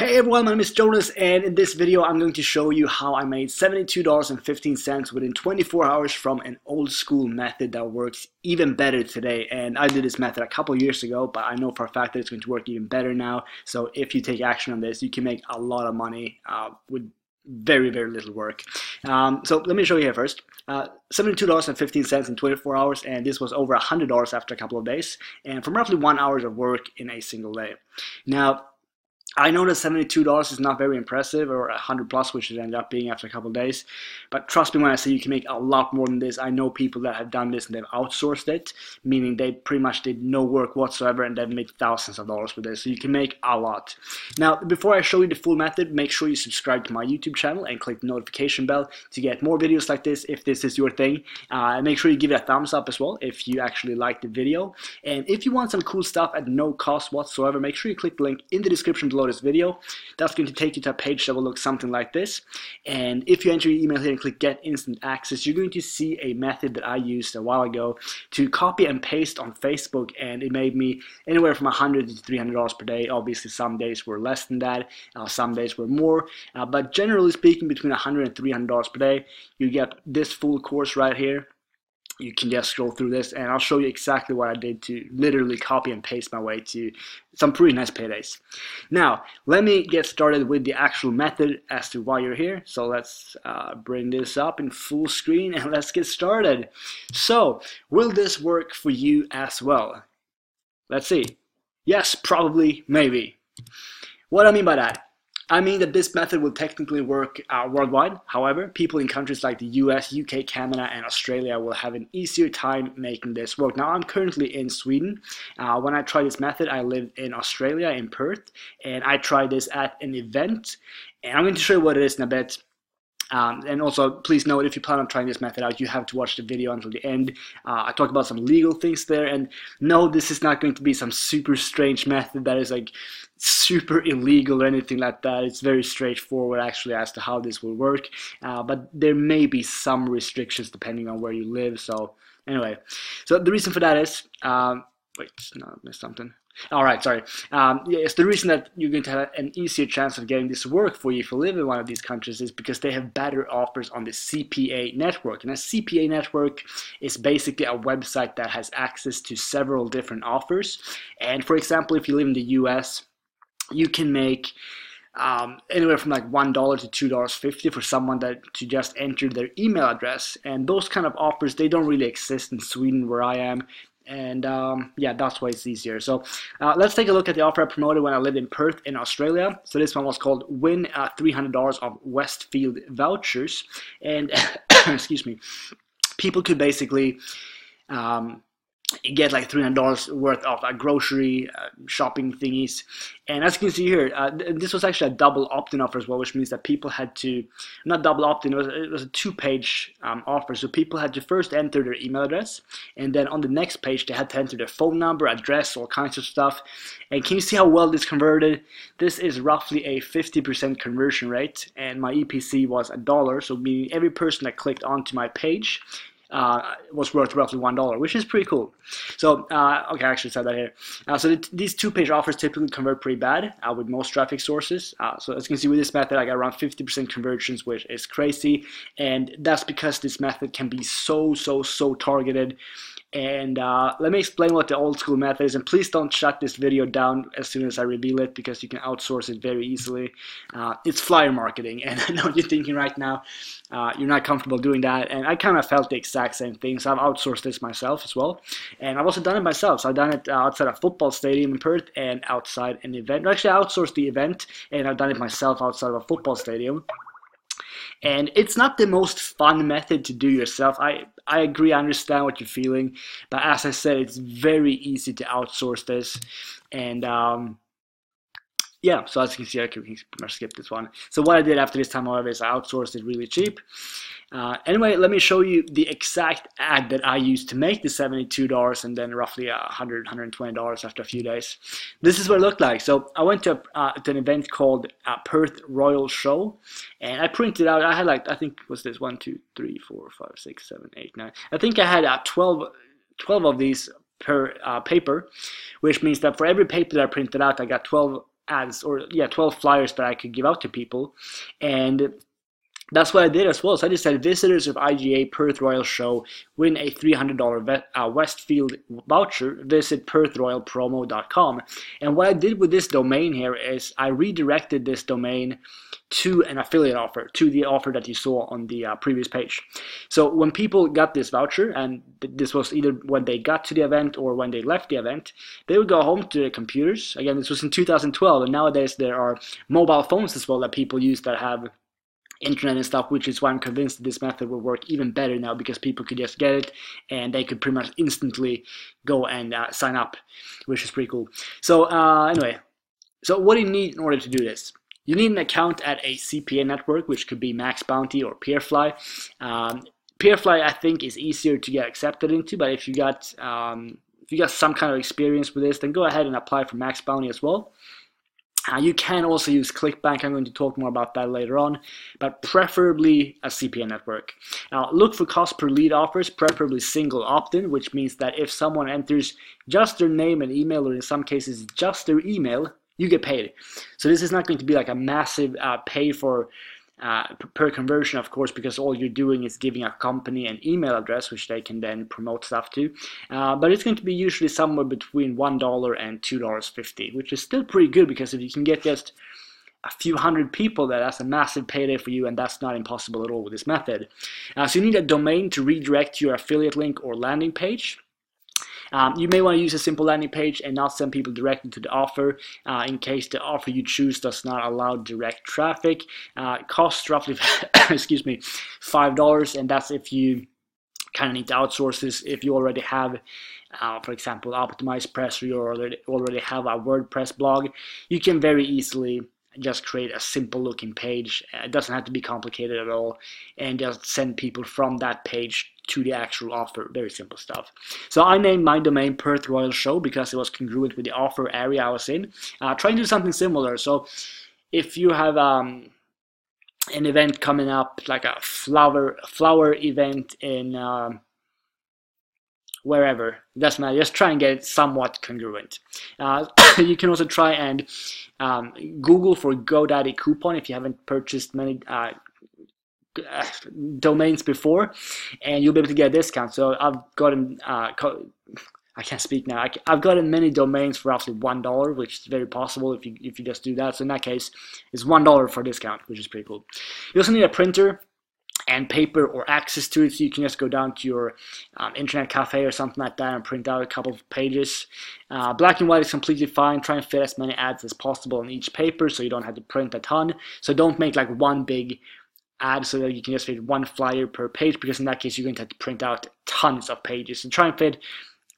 Hey everyone, my name is Jonas, and in this video I'm going to show you how I made $72.15 within 24 hours from an old school method that works even better today. And I did this method a couple years ago, but I know for a fact that it's going to work even better now. So if you take action on this, you can make a lot of money with very little work. So let me show you here first. $72.15 in 24 hours, and this was over $100 after a couple of days, and from roughly 1 hour of work in a single day. Now, I know that $72 is not very impressive, or 100 plus, which it ended up being after a couple of days. But trust me when I say you can make a lot more than this. I know people that have done this and they've outsourced it, meaning they pretty much did no work whatsoever and they've made thousands of dollars with this. So you can make a lot. Now, before I show you the full method, make sure you subscribe to my YouTube channel and click the notification bell to get more videos like this if this is your thing. Make sure you give it a thumbs up as well if you actually like the video. And if you want some cool stuff at no cost whatsoever, make sure you click the link in the description below this video. That's going to take you to a page that will look something like this, and if you enter your email here and click get instant access, you're going to see a method that I used a while ago to copy and paste on Facebook, and it made me anywhere from $100 to $300 per day. Obviously some days were less than that, some days were more, but generally speaking between $100 and $300 per day. You get this full course right here. You can just scroll through this and I'll show you exactly what I did to literally copy and paste my way to some pretty nice paydays. Now, let me get started with the actual method as to why you're here. So let's bring this up in full screen and let's get started. So, will this work for you as well? Let's see. Yes, probably, maybe. What do I mean by that? I mean that this method will technically work worldwide. However, people in countries like the US, UK, Canada, and Australia will have an easier time making this work. Now, I'm currently in Sweden. When I tried this method, I lived in Australia, in Perth, and I tried this at an event. And I'm going to show you what it is in a bit. And also, please note, if you plan on trying this method out, you have to watch the video until the end. I talk about some legal things there, and no, this is not going to be some super strange method that is like super illegal or anything like that. It's very straightforward actually as to how this will work, but there may be some restrictions depending on where you live. So anyway, so the reason for that is, wait, no, I missed something. Alright, sorry. Yes, the reason that you're going to have an easier chance of getting this to work for you if you live in one of these countries is because they have better offers on the CPA network. And a CPA network is basically a website that has access to several different offers. And for example, if you live in the US, you can make anywhere from like $1 to $2.50 for someone to just enter their email address. And those kind of offers, they don't really exist in Sweden where I am. And yeah, that's why it's easier. So let's take a look at the offer I promoted when I lived in Perth in Australia. So this one was called Win $300 of Westfield vouchers, and excuse me, people could basically get like $300 worth of grocery shopping thingies. And as you can see here, this was actually a double opt-in offer as well, which means that people had to, not double opt-in, it was a two-page offer. So people had to first enter their email address, and then on the next page they had to enter their phone number, address, all kinds of stuff. And can you see how well this converted? This is roughly a 50% conversion rate, and my EPC was $1, so meaning every person that clicked onto my page was worth roughly $1, which is pretty cool. So, okay, I actually said that here. So these two-page offers typically convert pretty bad with most traffic sources. So as you can see with this method, I got around 50% conversions, which is crazy. And that's because this method can be so targeted. And let me explain what the old school method is, and please don't shut this video down as soon as I reveal it, because you can outsource it very easily. It's flyer marketing, and I know you're thinking right now you're not comfortable doing that, and I kind of felt the exact same thing, so I've outsourced this myself as well. And I've also done it myself, so I've done it outside a football stadium in Perth and outside an event. Actually, I outsourced the event, and I've done it myself outside of a football stadium. And it's not the most fun method to do yourself. I agree, I understand what you're feeling, but as I said, it's very easy to outsource this. And yeah, so as you can see, I can pretty much skip this one. So what I did after this time, however, is I outsourced it really cheap. Anyway, let me show you the exact ad that I used to make the $72 and then roughly $100, $120 after a few days. This is what it looked like. So I went to an event called Perth Royal Show, and I printed out, I had like, I think, what's this, 1, 2, 3, 4, 5, 6, 7, 8, 9. I think I had 12 of these per paper, which means that for every paper that I printed out, I got 12 ads, or yeah, 12 flyers that I could give out to people. And that's what I did as well. So I just said visitors of IGA Perth Royal Show win a $300 Westfield voucher. Visit perthroyalpromo.com. And what I did with this domain here is I redirected this domain to an affiliate offer, to the offer that you saw on the previous page. So when people got this voucher, and this was either when they got to the event or when they left the event, they would go home to their computers. Again, this was in 2012, and nowadays there are mobile phones as well that people use that have internet and stuff, which is why I'm convinced that this method will work even better now, because people could just get it and they could pretty much instantly go and sign up, which is pretty cool. So anyway, so what do you need in order to do this? You need an account at a CPA network, which could be Max Bounty or Peerfly. Peerfly, I think, is easier to get accepted into, but if you got some kind of experience with this, then go ahead and apply for Max Bounty as well. You can also use ClickBank. I'm going to talk more about that later on, but preferably a CPA network. Now, look for cost per lead offers, preferably single opt-in, which means that if someone enters just their name and email, or in some cases just their email, you get paid. So this is not going to be like a massive pay for per conversion, of course, because all you're doing is giving a company an email address, which they can then promote stuff to. But it's going to be usually somewhere between $1 and $2.50, which is still pretty good, because if you can get just a few hundred people, that's a massive payday for you, and that's not impossible at all with this method. So you need a domain to redirect your affiliate link or landing page. You may want to use a simple landing page and not send people directly to the offer in case the offer you choose does not allow direct traffic. It costs roughly excuse me, $5, and that's if you kind of need to outsource this. If you already have for example, OptimizePress, or you already have a WordPress blog, you can very easily just create a simple looking page. It doesn't have to be complicated at all, and just send people from that page to the actual offer. Very simple stuff. So I named my domain Perth Royal Show because it was congruent with the offer area I was in. Try and do something similar. So if you have an event coming up, like a flower event in wherever, it doesn't matter, just try and get it somewhat congruent. You can also try and Google for GoDaddy coupon if you haven't purchased many domains before, and you'll be able to get a discount. So I've gotten I can't speak now. I've gotten many domains for roughly $1, which is very possible if you just do that. So in that case, it's $1 for a discount, which is pretty cool. You also need a printer and paper or access to it, so you can just go down to your internet cafe or something like that and print out a couple of pages. Black and white is completely fine. Try and fit as many ads as possible on each paper so you don't have to print a ton. So don't make like one big ad so that you can just fit one flyer per page, because in that case you're going to have to print out tons of pages. So try and fit,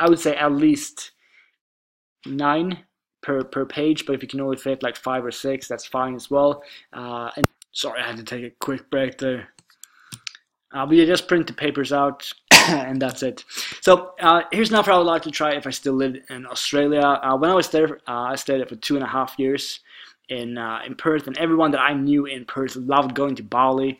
I would say, at least 9 per page, but if you can only fit like 5 or 6, that's fine as well. And sorry, I had to take a quick break there. But you just print the papers out and that's it. So here's an offer I would like to try if I still lived in Australia. When I was there, I stayed there for 2.5 years in Perth, and everyone that I knew in Perth loved going to Bali,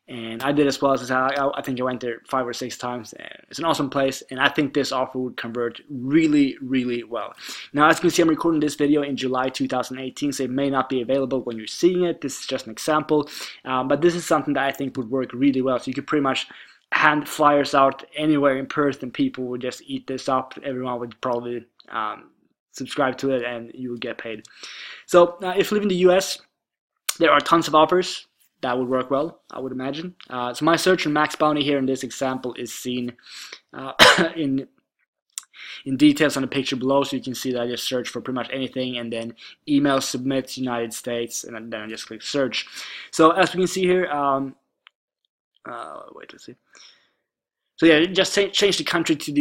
and I did as well. As I think I went there 5 or 6 times. It's an awesome place, and I think this offer would convert really, really well. Now, as you can see, I'm recording this video in July 2018, so it may not be available when you're seeing it. This is just an example, but this is something that I think would work really well. So you could pretty much hand flyers out anywhere in Perth, and people would just eat this up. Everyone would probably subscribe to it, and you would get paid. So if you live in the US, there are tons of offers that would work well, I would imagine. So my search on Max Bounty here in this example is seen in details on the picture below, so you can see that I just search for pretty much anything, and then email submit United States, and then I just click search. So as we can see here, wait, let's see. So yeah, just change the country to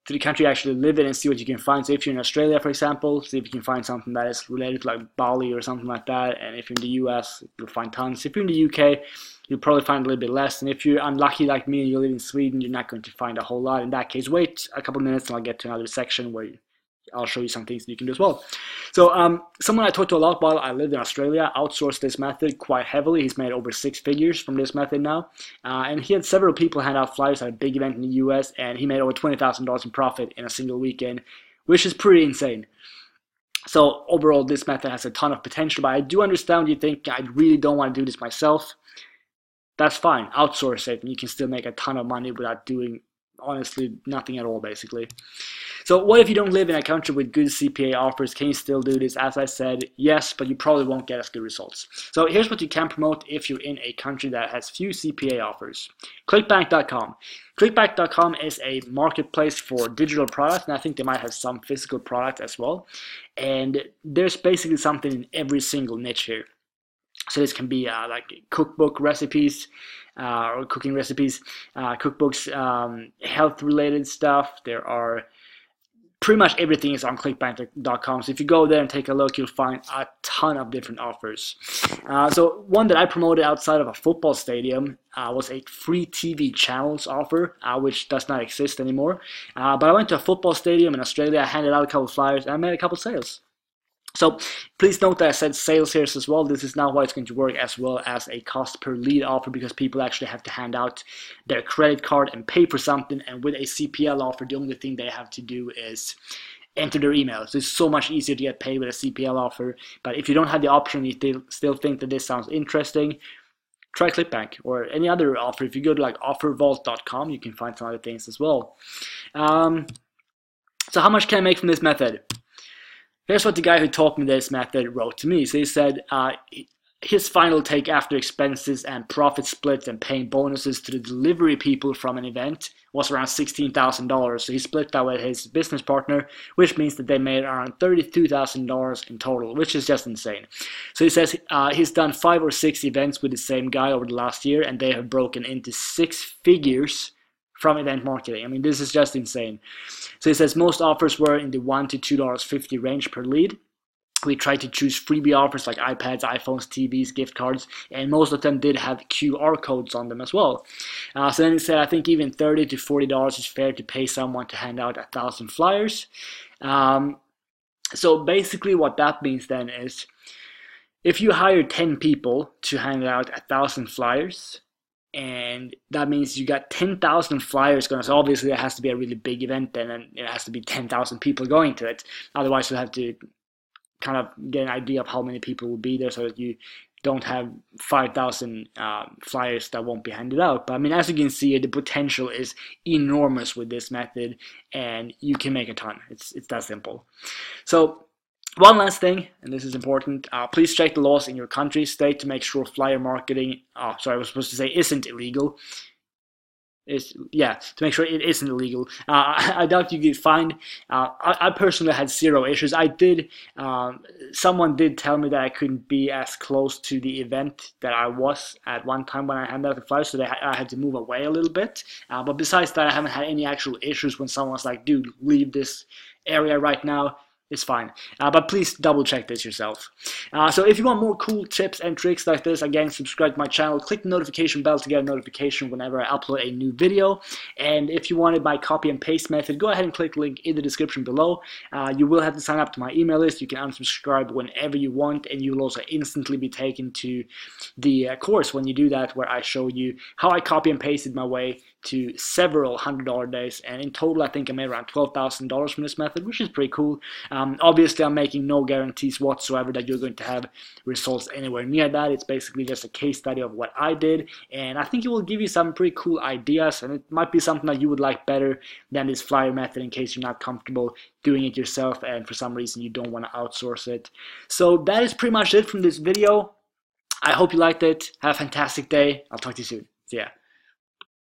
the country you actually live in and see what you can find. So if you're in Australia, for example, see if you can find something that is related to like Bali or something like that. And if you're in the US, you'll find tons. If you're in the UK, you'll probably find a little bit less. And if you're unlucky like me and you live in Sweden, you're not going to find a whole lot. In that case, wait a couple of minutes and I'll get to another section where I'll show you some things that you can do as well. So someone I talked to a lot while I lived in Australia outsourced this method quite heavily. He's made over 6 figures from this method now. And he had several people hand out flyers at a big event in the US, and he made over $20,000 in profit in a single weekend, which is pretty insane. So overall, this method has a ton of potential, but I do understand you think I really don't want to do this myself. That's fine. Outsource it, and you can still make a ton of money without doing, honestly, nothing at all, basically. So what if you don't live in a country with good CPA offers? Can you still do this? As I said, yes, but you probably won't get as good results. So here's what you can promote if you're in a country that has few CPA offers. Clickbank.com. Clickbank.com is a marketplace for digital products, and I think they might have some physical products as well. And there's basically something in every single niche here. So this can be like cookbook recipes or cooking recipes, cookbooks, health-related stuff. There are pretty much everything is on clickbank.com. So if you go there and take a look, you'll find a ton of different offers. So one that I promoted outside of a football stadium was a free TV channels offer, which does not exist anymore. But I went to a football stadium in Australia, I handed out a couple flyers, and I made a couple sales. So please note that I said sales here as well. This is not how it's going to work, as well as a cost per lead offer, because people actually have to hand out their credit card and pay for something. And with a CPL offer, the only thing they have to do is enter their email. So it's so much easier to get paid with a CPL offer. But if you don't have the option, you still think that this sounds interesting, try ClickBank or any other offer. If you go to like offervault.com, you can find some other things as well. So how much can I make from this method? Here's what the guy who taught me this method wrote to me. So he said his final take after expenses and profit splits and paying bonuses to the delivery people from an event was around $16,000. So he split that with his business partner, which means that they made around $32,000 in total, which is just insane. So he says he's done 5 or 6 events with the same guy over the last year, and they have broken into 6 figures from event marketing. I mean, this is just insane. So he says most offers were in the $1 to $2.50 range per lead. We tried to choose freebie offers like iPads, iPhones, TVs, gift cards, and most of them did have QR codes on them as well. So then he said, I think even $30 to $40 is fair to pay someone to hand out 1,000 flyers. So basically what that means then is if you hire 10 people to hand out 1,000 flyers, and that means you got 10,000 flyers going. So obviously it has to be a really big event then, and it has to be 10,000 people going to it. Otherwise you'll have to kind of get an idea of how many people will be there, so that you don't have 5,000 flyers that won't be handed out. But I mean, as you can see, the potential is enormous with this method, and you can make a ton. It's that simple. So one last thing, and this is important, please check the laws in your country, state, to make sure flyer marketing, I was supposed to say isn't illegal. To make sure it isn't illegal. I doubt you get fined. I personally had 0 issues. Someone did tell me that I couldn't be as close to the event that I was at one time when I handed out the flyers, so I had to move away a little bit. But besides that, I haven't had any actual issues when someone's like, dude, leave this area right now. It's fine. But please double check this yourself. So if you want more cool tips and tricks like this, again, subscribe to my channel. Click the notification bell to get a notification whenever I upload a new video. And if you wanted my copy and paste method, go ahead and click the link in the description below. You will have to sign up to my email list. You can unsubscribe whenever you want, and you'll also instantly be taken to the course when you do that, where I show you how I copy and pasted my way to several $100 days, and in total I think I made around $12,000 from this method, which is pretty cool. Obviously I'm making no guarantees whatsoever that you're going to have results anywhere near that. It's basically just a case study of what I did, and I think it will give you some pretty cool ideas, and it might be something that you would like better than this flyer method in case you're not comfortable doing it yourself and for some reason you don't want to outsource it. So that is pretty much it from this video. I hope you liked it. Have a fantastic day. I'll talk to you soon. See ya.